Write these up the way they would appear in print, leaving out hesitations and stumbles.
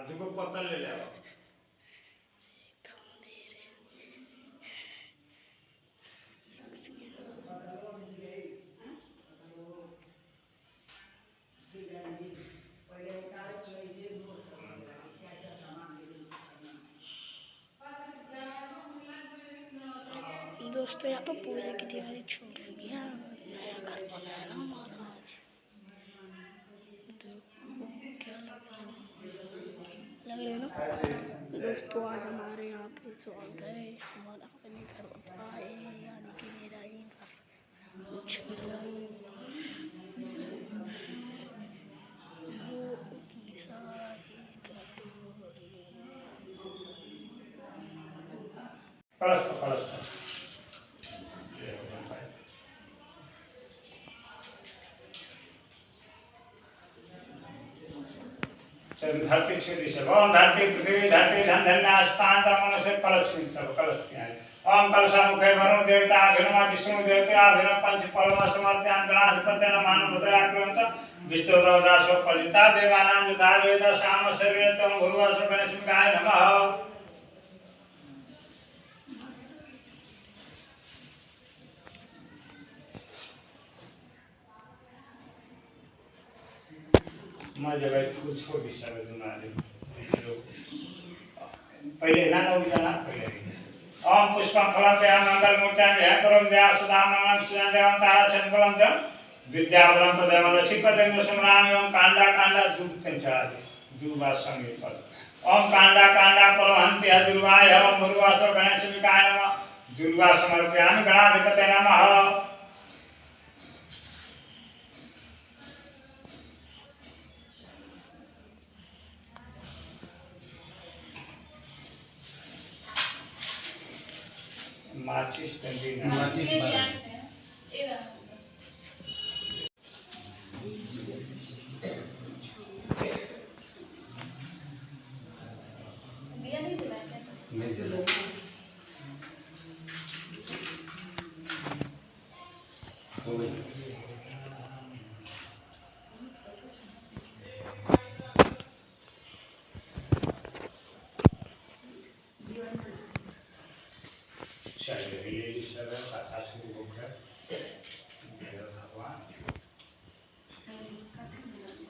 दुगो पत्तल ले ले आओ। दोस्तों यहाँ पर पूजा की तैयारी चल रही है। नया घर बनाया ना हमारा आज। क्या लग रहा है ना दोस्तों, आज हमारे यहाँ पे स्वागत है। हमारा अपने घर बन रहा है, यानी कि मेरा ही घर। चलो वो उतनी सारी धरती छुरी से ओम धरती पृथ्वी धरती धन धन्य स्थान मनुष्य कलश सब कलश ओम कलशा मुखे वरुण देवता अभिनमा विष्णु देवता अभिनव पंच पलवा समर्प्यान गणाधिपत्य मानव भद्राकृत विष्णु दासो पलिता देवानां यथा वेद साम शरीर तम भूर्वासो गणेश गाय नमः। मैं जगह कुछ छोटी सब दुना दे पहले ना हो जाना पहले ओम पुष्पम फलम पे मंगल मूर्तिं है करम दया सदा मंगल सुजन देवं तारा चंद्रबलम दम विद्याबलम तो देवं लक्ष्मीपति समराम ओम कांडा कांडा दूध से चढ़ा दे दुर्वा संगीत पर ओम कांडा कांडा परमहंति दुर्वाय ओम मुर्वासो गणेश विकाय नमः दुर्वा समर्पयामि गणाधिपते नमः। माचिस कंडी माचिस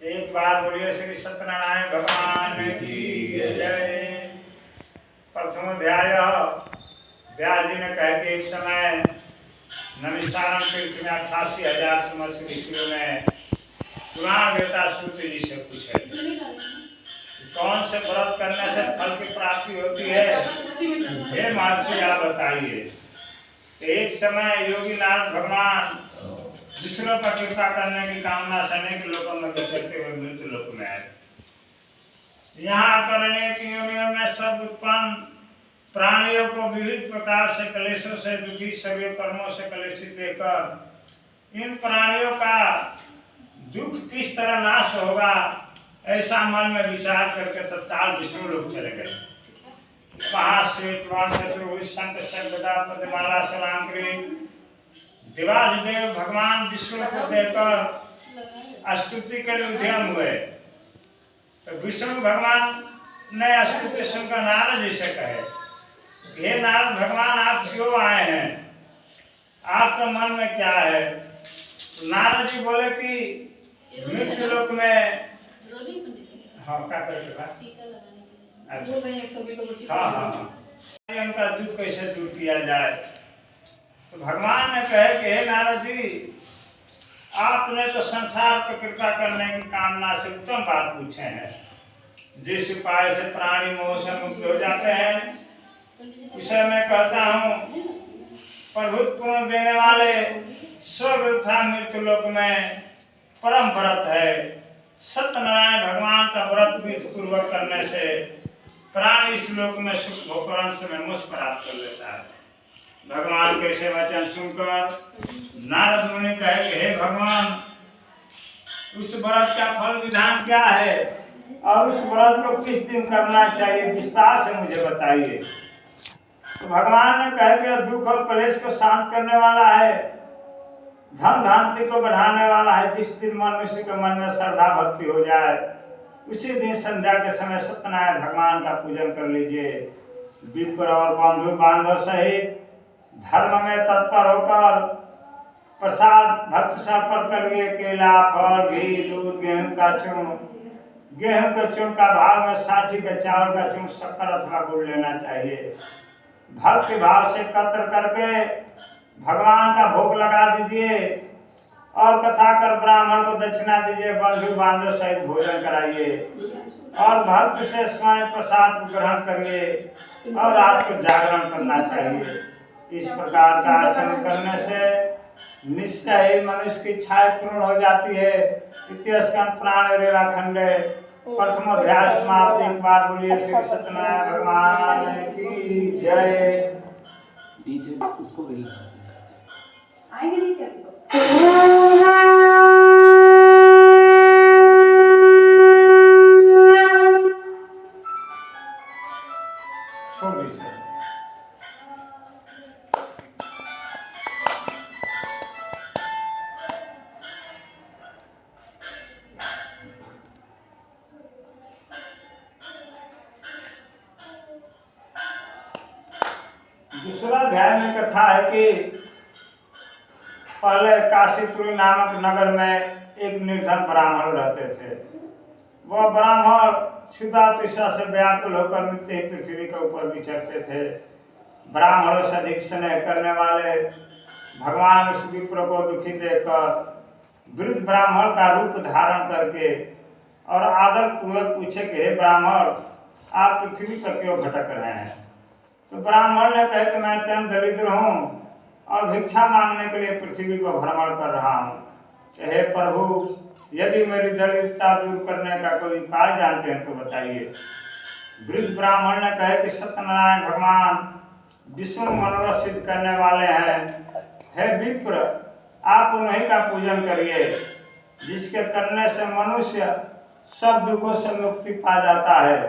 एक बार बोलिए श्री सत्यनारायण भगवान की जय। प्रथम अध्याय व्यास जी ने कह के एक समय नमिसारण तीर्थ में 88,000 समस्त ऋषियों में पुराण वेता सूत जी से पूछे कौन से व्रत करने से फल की प्राप्ति होती है, हे महर्षि आप बताइए। एक समय योगी नारद भगवान दूसरों पर कृपा करने की कामना से अनेक लोकों में विचरते हुए मृत्यु लोक में आए। यहाँ आकर अनेक योनियों में सब उत्पन्न प्राणियों को विविध प्रकार से कलेशों से दुखी सभी कर्मों से कलेशित देखकर इन प्राणियों का दुख किस तरह नाश होगा ऐसा मन में विचार करके तत्काल विष्णु लोक चले गए। पद्माला सलांकृत देवाधिदेव भगवान विष्णु को देखकर स्तुति के लिए उद्यम हुए तो विष्णु भगवान ने स्तुति सुनकर नारद जी से कहे, हे नारद भगवान आप क्यों आए हैं, आपके मन में क्या है। तो नारद जी बोले कि मृत्यु लोक में हाँ क्या करके उनका दुख कैसे दूर किया जाए। तो भगवान ने कहे कि हे नारद जी आपने तो संसार पर कृपा करने की कामना से उत्तम बात पूछे हैं। जिस उपाय से प्राणी मोह से मुक्त हो जाते हैं उसे मैं कहता हूँ प्रभुत्व देने वाले स्वर्ग तथा मृत्यु लोक में परम व्रत है। सत्यनारायण भगवान का व्रत विधि पूर्वक करने से प्राणी इस लोक में सुख भोग अंश में मोक्ष प्राप्त कर लेता है। भगवान के ऐसे वचन सुनकर नारद मुनि कहे कि हे भगवान उस व्रत का फल विधान क्या है और उस व्रत को किस दिन करना चाहिए, विस्तार से मुझे बताइए। तो भगवान ने कहा कि दुख और क्लेश को शांत करने वाला है, धन धांति को बढ़ाने वाला है। जिस दिन मनुष्य के मन में श्रद्धा भक्ति हो जाए उसी दिन संध्या के समय सत्यनारायण भगवान का पूजन कर लीजिए। विप्र और बंधु बांधव सहित धर्म में तत्पर होकर प्रसाद भक्त से अर्पण करिए। केला, फल, घी, दूध, गेहूं का चूर्ण, गेहूं के चूर्ण का भाव में 60 के चावल का चूर्ण, शक्कर अथवा गुड़ लेना चाहिए। भक्ति भाव से एकत्र करके भगवान का भोग लगा दीजिए और कथा कर ब्राह्मण को दक्षिणा दीजिए। बंधु बांधव सहित भोजन कराइए और भक्त से स्वयं प्रसाद ग्रहण करिए और रात को जागरण करना चाहिए। इस प्रकार का आचरण करने से निश्चय ही मनुष्य की इच्छाएं पूर्ण हो जाती है। इतिस्कंद पुराण रेवाखंडे प्रथम अध्याय समाप्त। एक बार बोलिए श्री सत्यनारायण भगवान की जय। डीजे उसको आएंगे नहीं क्या? छोड़ दीजिए। दूसरा अध्याय में कथा है कि पहले काशीपुरी नामक नगर में एक निर्धन ब्राह्मण रहते थे। वह ब्राह्मण क्षुधा तृष्णा से व्याकुल होकर नित्य ही पृथ्वी के ऊपर विचरते थे। ब्राह्मणों से अधिक स्नेह करने वाले भगवान उस विप्र को दुखी देखकर वृद्ध ब्राह्मण का रूप धारण करके और आदर पूर्वक पूछे कि हे ब्राह्मण, आप पृथ्वी पर क्यों भटक रहे हैं? तो ब्राह्मण ने कहा कि मैं अत्यंत दरिद्र हूँ और भिक्षा मांगने के लिए पृथ्वी को भ्रमण कर रहा हूँ। हे प्रभु, यदि मेरी दरिद्रता दूर करने का कोई उपाय जानते हैं तो बताइए। वृद्ध ब्राह्मण ने कहा कि सत्यनारायण भगवान विष्णु मनोरथ सिद्ध करने वाले हैं। हे विप्र, आप उन्हीं का पूजन करिए जिसके करने से मनुष्य सब दुखों से मुक्ति पा जाता है।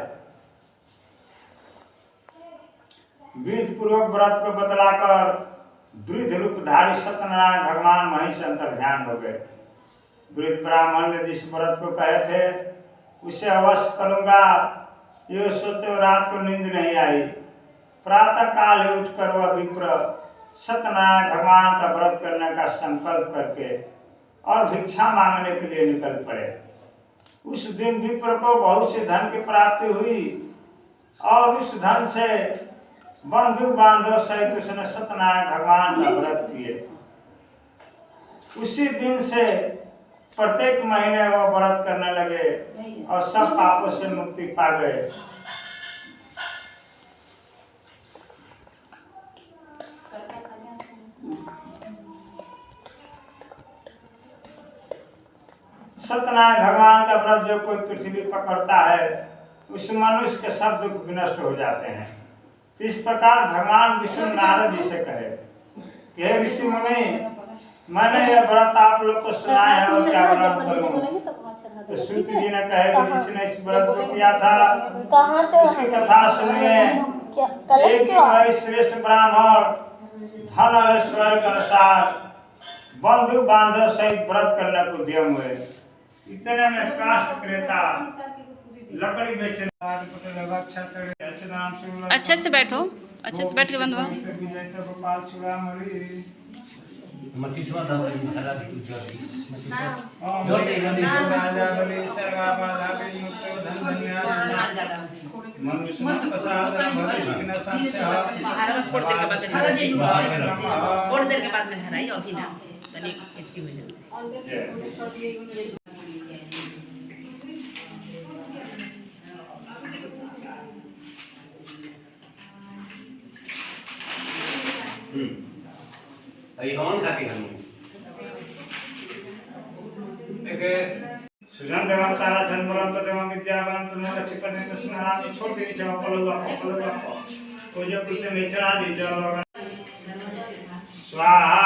विधि पूर्वक व्रत को बतलाकर वृद्ध रूपधारी सत्यनारायण भगवान वहीं से अंतर्ध्यान हो गए। वृद्ध ब्राह्मण ने जिस व्रत को कहे थे उसे अवश्य करूंगा, ये सोते रात को नींद नहीं आई। प्रातः काल ही उठकर वह विप्र सत्यनारायण भगवान का व्रत करने का संकल्प करके और भिक्षा मांगने के लिए निकल पड़े। उस दिन विप्र को बहुत से धन की प्राप्ति हुई और उस धन से बंधु बांधव सहित उसने सत्यनारायण भगवान का व्रत किए। उसी दिन से प्रत्येक महीने वो व्रत करने लगे और सब पापों से मुक्ति पा गए। सत्यनारायण भगवान का व्रत जो कोई पृथ्वी पकड़ता है उस मनुष्य के सब दुख विनष्ट हो जाते हैं। इस प्रकार भगवान विष्णु नारद जी से कहे, हे ऋषि मुनि, मैंने यह व्रत आप लोग को सुनाया है और क्या व्रत करूं? तो श्रुति जी ने कहे कि जिसने इस व्रत को किया था उसकी कथा सुनिए। एक भाई श्रेष्ठ ब्राह्मण धन और ऐश्वर्य के अनुसार बंधु बांधव सहित व्रत करने को उद्यम हुए। इतने में काष्ठ क्रेता लकड़ी बेचने अच्छे से बैठो, अच्छे से बैठ के बंधुआ। गोपाल चूड़ामणि मतीसवा था हरा थोड़ी देर के बाद में घर आई अभी ना तनी इतनी मिनट अभी कौन खाती हम देखे सुजन देवं तारा जन्मरंत देवं विद्यावंत नर चिपने कृष्णनाथ छोड़ के नीचे पलुआ कोई जो कुछ नीचे आ दी जल स्वाहा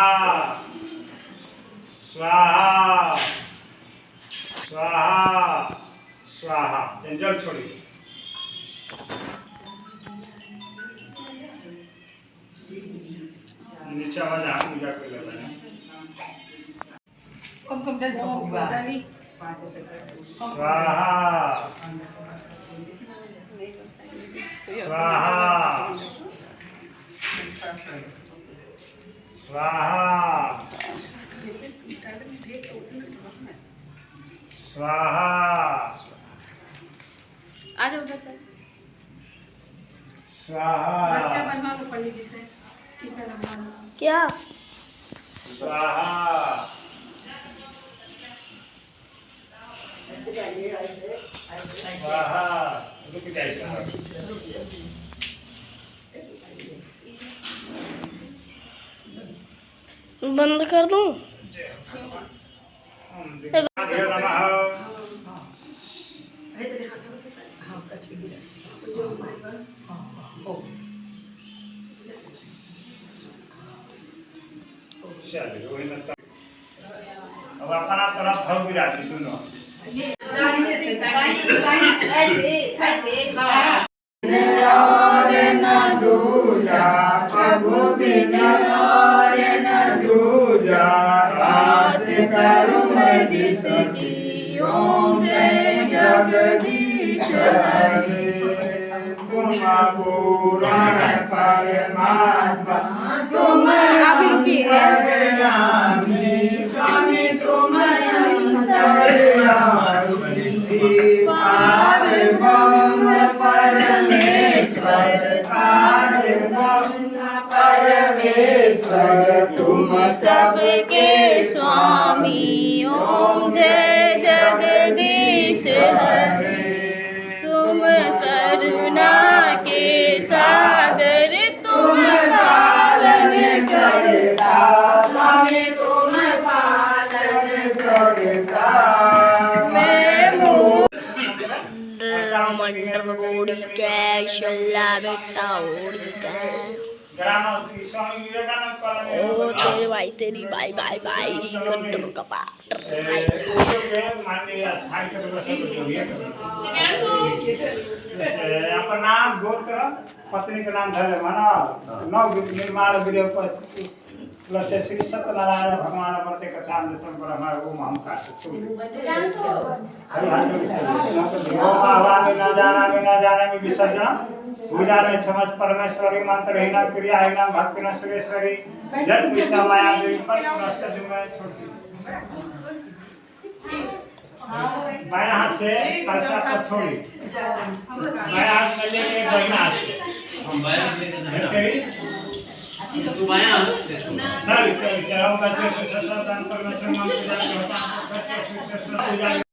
स्वाहा स्वाहा स्वाहा जल छोड़ी नीचे वाला पूजा कर लेना कम कम डाल स्वाहा स्वाहा स्वाहा स्वाहा आ जाओ उधर से। स्वाहा क्या स्वाहा स्वाहा रुक जाइए बंद कर दूं? आभ्यो नमः चलिए वही लगता अब अपना तरफ भग विराटी दोनों और न दूजा प्रभु बिन और न दूजा आस करूं मैं जिसकी ओम जय जगदीश हरि तुम पूर्ण परमात्मा तुम अंतर्यामी स्वामी तुम अंतर्यामी पार ब्रह्म परमेश्वर पार ब्रह्म परमेश्वर तुम सबके स्वामी ओम जय जगदीश हरि तुम करुणा के सागर तुम पालन करता स्वामी तुम पालन करता मंडल के शल्ला बेटा ओड़ी के ग्राम स्वामी विवेकानंद कॉलोनी ओ तेरे भाई तेरी बाई बाई बाई कर कपाट आपका नाम गोत्र पत्नी का नाम धरे माना नव निर्माण गृह से श्री सत्यनारायण भगवान वर्ते कथा दर्शन पर हमारे ओम हम का न जाना में विसर्जन विदान समझ परमेश्वरी मंत्रहीन क्रियाहीन भक्ति न सुरेश्वरी जत पिता माया देवी पर नष्ट जुमे छोटी बाएं हाथ से कलशा को छोड़ी बाएं हाथ में लेके दाहिना हाथ से हम बायां हाथ लेके दाहिना हाथ तू बायां हाथ से सर चलाओ का से परमेश्वर मंत्र में पूजा होता है पूजा